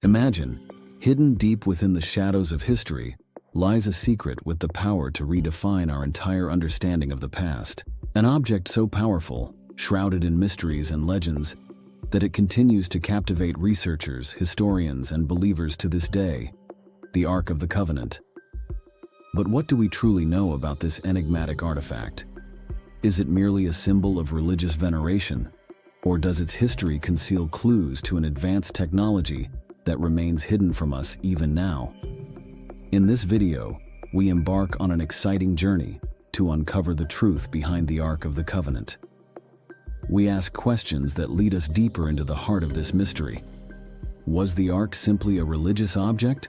Imagine, hidden deep within the shadows of history lies a secret with the power to redefine our entire understanding of the past. An object so powerful, shrouded in mysteries and legends, that it continues to captivate researchers, historians, and believers to this day: the Ark of the Covenant. But what do we truly know about this enigmatic artifact? Is it merely a symbol of religious veneration, or does its history conceal clues to an advanced technology that remains hidden from us even now? In this video, we embark on an exciting journey to uncover the truth behind the Ark of the Covenant. We ask questions that lead us deeper into the heart of this mystery. Was the Ark simply a religious object,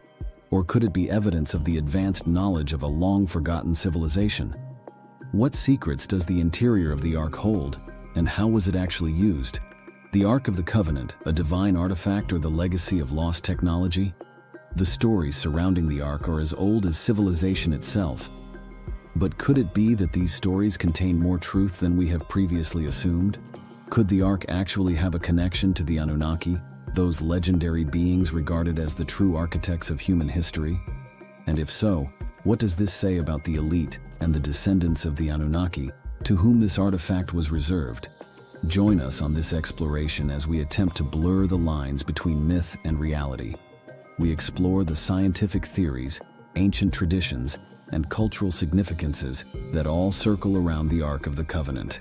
or could it be evidence of the advanced knowledge of a long-forgotten civilization? What secrets does the interior of the Ark hold, and how was it actually used? The Ark of the Covenant, a divine artifact or the legacy of lost technology? The stories surrounding the Ark are as old as civilization itself. But could it be that these stories contain more truth than we have previously assumed? Could the Ark actually have a connection to the Anunnaki, those legendary beings regarded as the true architects of human history? And if so, what does this say about the elite and the descendants of the Anunnaki, to whom this artifact was reserved? Join us on this exploration as we attempt to blur the lines between myth and reality. We explore the scientific theories, ancient traditions, and cultural significances that all circle around the Ark of the Covenant.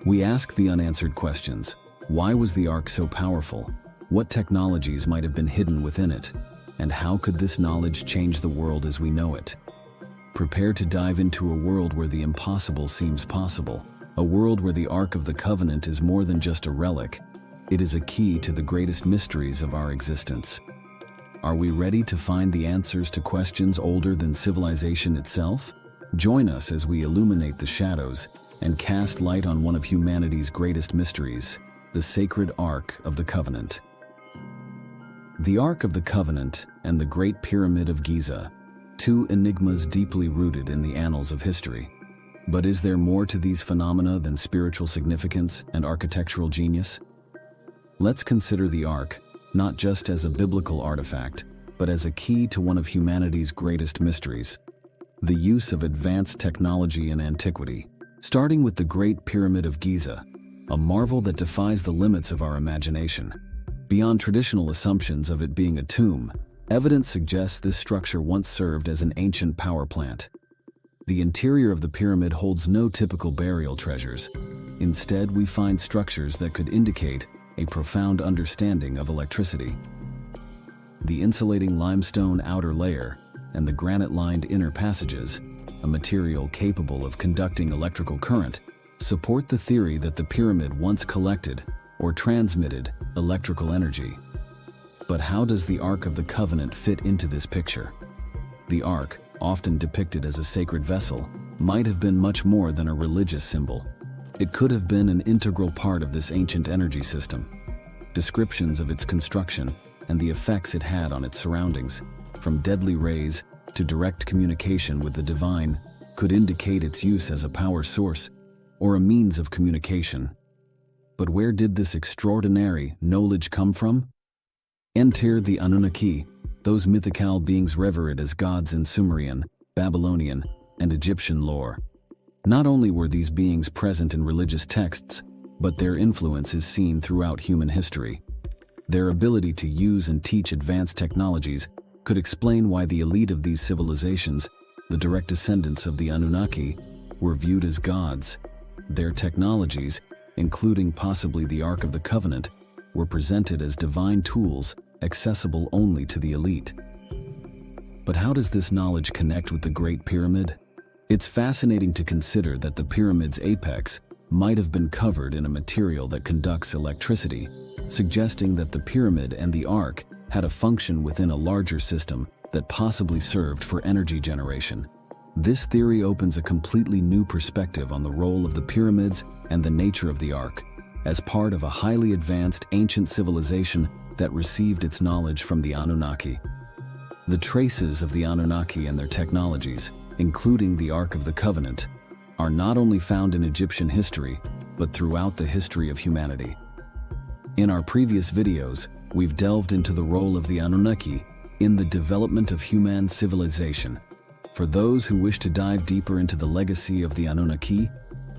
We ask the unanswered questions. Why was the Ark so powerful? What technologies might have been hidden within it? And how could this knowledge change the world as we know it? Prepare to dive into a world where the impossible seems possible. A world where the Ark of the Covenant is more than just a relic. It is a key to the greatest mysteries of our existence. Are we ready to find the answers to questions older than civilization itself? Join us as we illuminate the shadows and cast light on one of humanity's greatest mysteries, the sacred Ark of the Covenant. The Ark of the Covenant and the Great Pyramid of Giza, two enigmas deeply rooted in the annals of history. But is there more to these phenomena than spiritual significance and architectural genius? Let's consider the Ark not just as a biblical artifact, but as a key to one of humanity's greatest mysteries: the use of advanced technology in antiquity. Starting with the Great Pyramid of Giza, a marvel that defies the limits of our imagination. Beyond traditional assumptions of it being a tomb, evidence suggests this structure once served as an ancient power plant. The interior of the pyramid holds no typical burial treasures. Instead, we find structures that could indicate a profound understanding of electricity. The insulating limestone outer layer and the granite-lined inner passages, a material capable of conducting electrical current, support the theory that the pyramid once collected or transmitted electrical energy. But how does the Ark of the Covenant fit into this picture? The Ark, often depicted as a sacred vessel, might have been much more than a religious symbol. It could have been an integral part of this ancient energy system. Descriptions of its construction and the effects it had on its surroundings, from deadly rays to direct communication with the divine, could indicate its use as a power source or a means of communication. But where did this extraordinary knowledge come from? Enter the Anunnaki, those mythical beings revered as gods in Sumerian, Babylonian, and Egyptian lore. Not only were these beings present in religious texts, but their influence is seen throughout human history. Their ability to use and teach advanced technologies could explain why the elite of these civilizations, the direct descendants of the Anunnaki, were viewed as gods. Their technologies, including possibly the Ark of the Covenant, were presented as divine tools accessible only to the elite. But how does this knowledge connect with the Great Pyramid? It's fascinating to consider that the pyramid's apex might have been covered in a material that conducts electricity, suggesting that the pyramid and the Ark had a function within a larger system that possibly served for energy generation. This theory opens a completely new perspective on the role of the pyramids and the nature of the Ark, as part of a highly advanced ancient civilization that received its knowledge from the Anunnaki. The traces of the Anunnaki and their technologies, including the Ark of the Covenant, are not only found in Egyptian history, but throughout the history of humanity. In our previous videos, we've delved into the role of the Anunnaki in the development of human civilization. For those who wish to dive deeper into the legacy of the Anunnaki,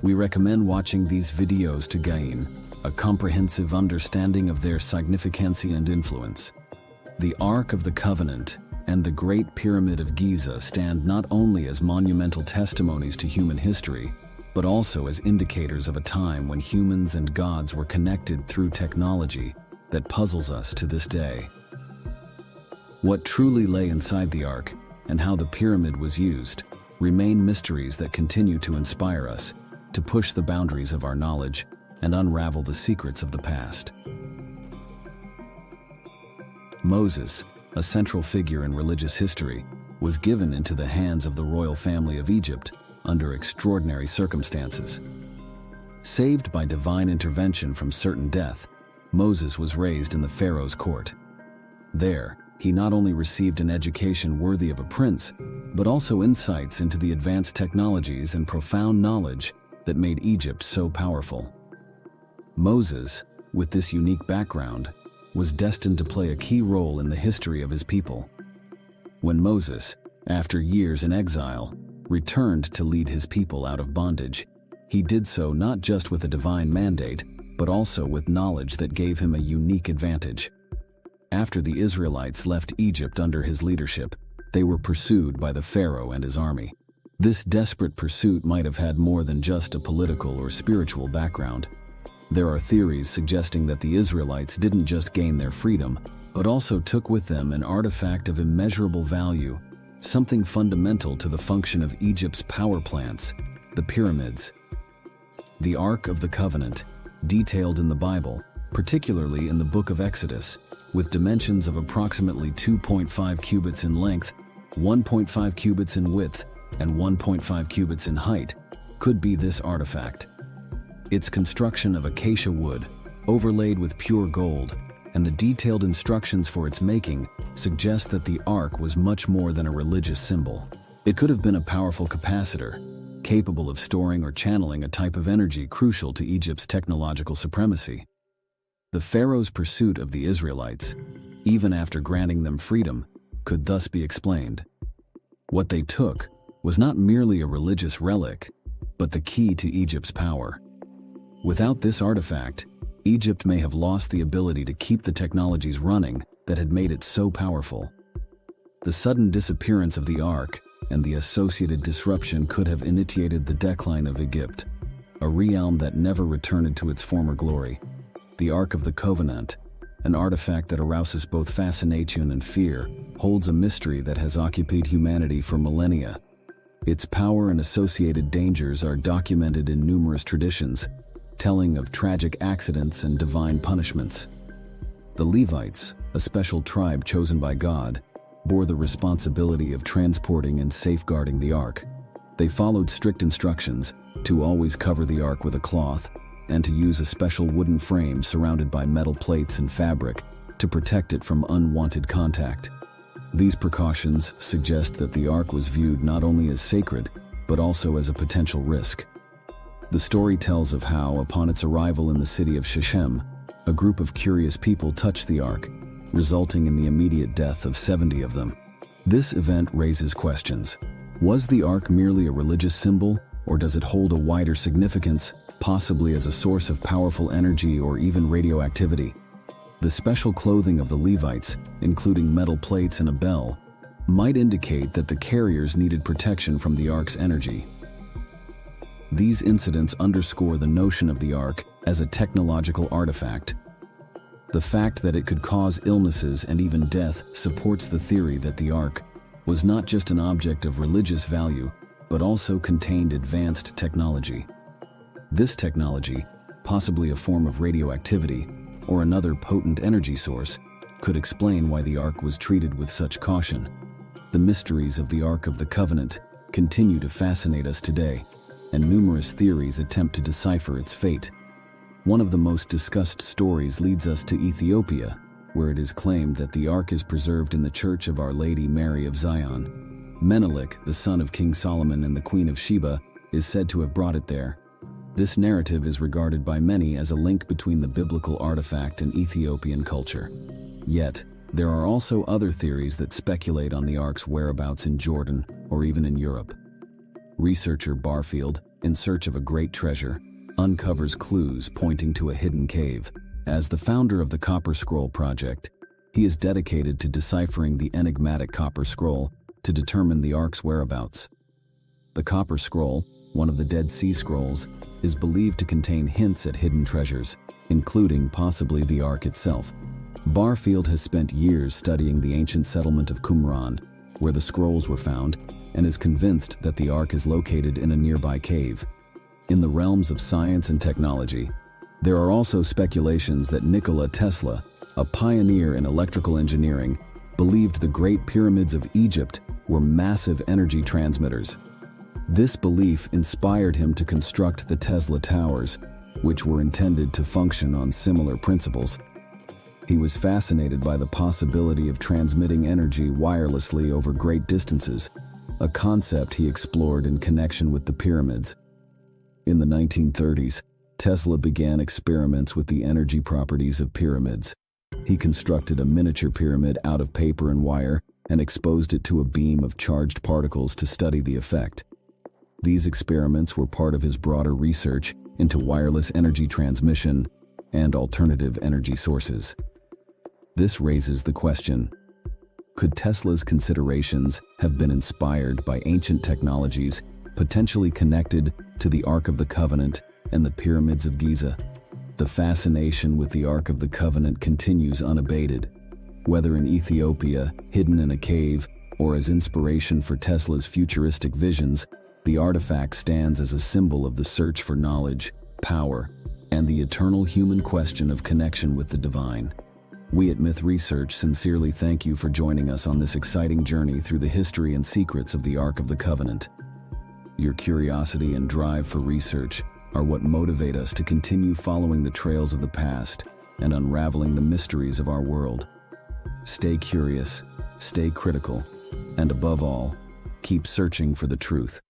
we recommend watching these videos to gain a comprehensive understanding of their significance and influence. The Ark of the Covenant and the Great Pyramid of Giza stand not only as monumental testimonies to human history, but also as indicators of a time when humans and gods were connected through technology that puzzles us to this day. What truly lay inside the Ark and how the pyramid was used remain mysteries that continue to inspire us to push the boundaries of our knowledge and unravel the secrets of the past. Moses, a central figure in religious history, was given into the hands of the royal family of Egypt under extraordinary circumstances. Saved by divine intervention from certain death, Moses was raised in the Pharaoh's court. There, he not only received an education worthy of a prince, but also insights into the advanced technologies and profound knowledge that made Egypt so powerful. Moses, with this unique background, was destined to play a key role in the history of his people. When Moses, after years in exile, returned to lead his people out of bondage, he did so not just with a divine mandate, but also with knowledge that gave him a unique advantage. After the Israelites left Egypt under his leadership, they were pursued by the Pharaoh and his army. This desperate pursuit might have had more than just a political or spiritual background. There are theories suggesting that the Israelites didn't just gain their freedom, but also took with them an artifact of immeasurable value, something fundamental to the function of Egypt's power plants, the pyramids. The Ark of the Covenant, detailed in the Bible, particularly in the book of Exodus, with dimensions of approximately 2.5 cubits in length, 1.5 cubits in width, and 1.5 cubits in height, could be this artifact. Its construction of acacia wood, overlaid with pure gold, and the detailed instructions for its making suggest that the Ark was much more than a religious symbol. It could have been a powerful capacitor, capable of storing or channeling a type of energy crucial to Egypt's technological supremacy. The Pharaoh's pursuit of the Israelites, even after granting them freedom, could thus be explained. What they took was not merely a religious relic, but the key to Egypt's power. Without this artifact, Egypt may have lost the ability to keep the technologies running that had made it so powerful. The sudden disappearance of the Ark and the associated disruption could have initiated the decline of Egypt, a realm that never returned to its former glory. The Ark of the Covenant, an artifact that arouses both fascination and fear, holds a mystery that has occupied humanity for millennia. Its power and associated dangers are documented in numerous traditions, telling of tragic accidents and divine punishments. The Levites, a special tribe chosen by God, bore the responsibility of transporting and safeguarding the Ark. They followed strict instructions to always cover the Ark with a cloth and to use a special wooden frame surrounded by metal plates and fabric to protect it from unwanted contact. These precautions suggest that the Ark was viewed not only as sacred, but also as a potential risk. The story tells of how, upon its arrival in the city of Shechem, a group of curious people touched the Ark, resulting in the immediate death of 70 of them. This event raises questions. Was the Ark merely a religious symbol, or does it hold a wider significance, possibly as a source of powerful energy or even radioactivity? The special clothing of the Levites, including metal plates and a bell, might indicate that the carriers needed protection from the Ark's energy. These incidents underscore the notion of the Ark as a technological artifact. The fact that it could cause illnesses and even death supports the theory that the Ark was not just an object of religious value, but also contained advanced technology. This technology, possibly a form of radioactivity or another potent energy source, could explain why the Ark was treated with such caution. The mysteries of the Ark of the Covenant continue to fascinate us today, and numerous theories attempt to decipher its fate. One of the most discussed stories leads us to Ethiopia, where it is claimed that the Ark is preserved in the Church of Our Lady Mary of Zion. Menelik, the son of King Solomon and the Queen of Sheba, is said to have brought it there. This narrative is regarded by many as a link between the biblical artifact and Ethiopian culture. Yet, there are also other theories that speculate on the Ark's whereabouts in Jordan or even in Europe. Researcher Barfield, in search of a great treasure, uncovers clues pointing to a hidden cave. As the founder of the Copper Scroll Project, he is dedicated to deciphering the enigmatic Copper Scroll to determine the Ark's whereabouts. The Copper Scroll, one of the Dead Sea Scrolls, is believed to contain hints at hidden treasures, including possibly the Ark itself. Barfield has spent years studying the ancient settlement of Qumran, where the scrolls were found, and is convinced that the Ark is located in a nearby cave. In the realms of science and technology, there are also speculations that Nikola Tesla, a pioneer in electrical engineering, believed the Great Pyramids of Egypt were massive energy transmitters. This belief inspired him to construct the Tesla Towers, which were intended to function on similar principles. He was fascinated by the possibility of transmitting energy wirelessly over great distances, a concept he explored in connection with the pyramids. In the 1930s, Tesla began experiments with the energy properties of pyramids. He constructed a miniature pyramid out of paper and wire and exposed it to a beam of charged particles to study the effect. These experiments were part of his broader research into wireless energy transmission and alternative energy sources. This raises the question: could Tesla's considerations have been inspired by ancient technologies potentially connected to the Ark of the Covenant and the Pyramids of Giza? The fascination with the Ark of the Covenant continues unabated. Whether in Ethiopia, hidden in a cave, or as inspiration for Tesla's futuristic visions, the artifact stands as a symbol of the search for knowledge, power, and the eternal human question of connection with the divine. We at Myth Research sincerely thank you for joining us on this exciting journey through the history and secrets of the Ark of the Covenant. Your curiosity and drive for research are what motivate us to continue following the trails of the past and unraveling the mysteries of our world. Stay curious, stay critical, and above all, keep searching for the truth.